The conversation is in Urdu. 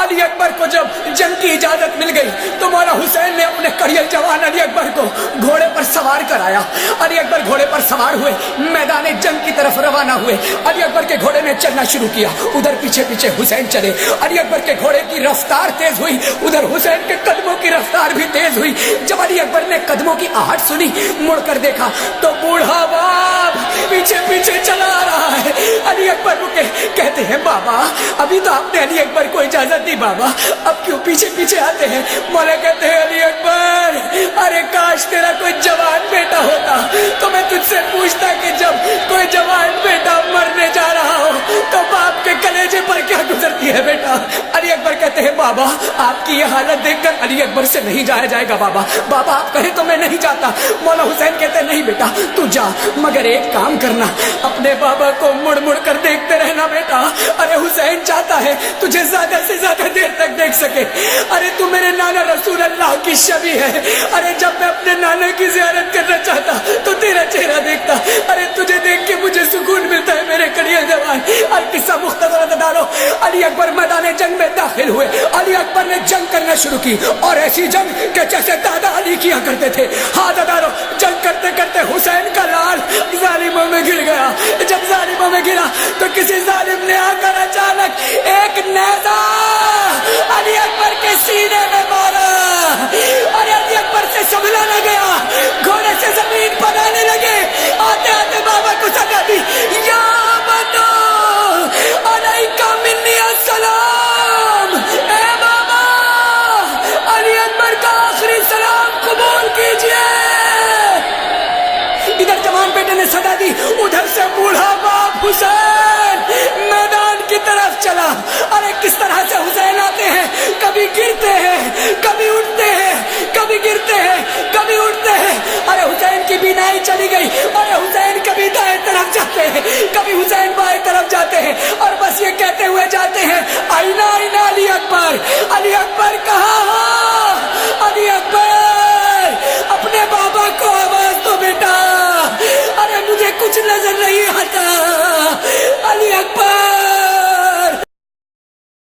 علی اکبر کو جب جنگ کی اجازت مل گئی تو مولا حسین نے اپنے کڑیل جوان علی اکبر کو گھوڑے پر سوار کرایا. علی اکبر گھوڑے پر سوار ہوئے, میدان جنگ کی طرف روانہ ہوئے. علی اکبر کے گھوڑے نے چلنا شروع کیا, ادھر پیچھے پیچھے حسین چلے. علی اکبر کے گھوڑے کی رفتار تیز ہوئی, ادھر حسین کے قدموں کی رفتار بھی تیز ہوئی. جب علی اکبر نے قدموں کی آہٹ سنی, مڑ کر دیکھا تو بوڑھا باپ پیچھے پیچھے چلا رہا ہے. علی اکبر رکے, کہتے ہیں بابا ابھی تو آپ نے علی اکبر کو اجازت دی, بابا اب کیوں پیچھے پیچھے آتے ہیں؟ مولا کہتے ہیں علی اکبر ارے کاش تیرا کوئی جوان بیٹا ہوتا تو میں تجھ سے پوچھتا کہ جب کوئی جوان بیٹا مرنے جا رہا ہو تو باپ کے کلیجے پر کیا گزرتی ہے بیٹا. علی اکبر کہتے ہیں بابا آپ کی یہ حالت دیکھ کر علی اکبر سے نہیں جایا جائے گا بابا, بابا آپ کہیں تو میں نہیں جاتا. مولا حسین کہتے ہیں نہیں بیٹا تو جا, مگر ایک کام کرنا, اپنے بابا کو مڑ مڑ کر دیکھتے رہنا بیٹا. ارے حسین چاہتا ہے تجھے زیادہ سے زیادہ دیر تک دیکھ سکے. ارے تو میرے نانا رسول اللہ کی شبیہ ہے. ارے جب میں اپنے نانا کی زیارت کرنا چاہتا تو تیرا چہرہ دیکھتا. ارے تجھے دیکھ کے مجھے سکون ملتا ہے میرے کڑیل جوان. القصہ مختصر بتا دو. علی اکبر میدان جنگ میں داخل ہوئے. علی اکبر نے جنگ کرنا شروع کی, اور ایسی جنگ کہ جیسے دادا علی کیا کرتے تھے. ہاں دادارو, جنگ کرتے کرتے حسین کا لال ظالموں میں گر گیا. جب ظالموں میں گرا تو کسی ظالم نے آ کر اچانک ایک نیزہ علی اکبر کے سینے میں مارا. اور علی اکبر سے سنبھلا نہ گیا, گھوڑے سے زمین پر آنے لگے. آتے آتے بابا کو سزا دی, یا بنو علیکہ منی السلام. اے بابا علی اکبر کا آخری سلام قبول کیجئے. ادھر جوان بیٹے نے صدا دی, ادھر سے بوڑھا باپ حسین میدان کی طرف چلا. ارے کس طرح سے حسین آتے ہیں, کبھی گر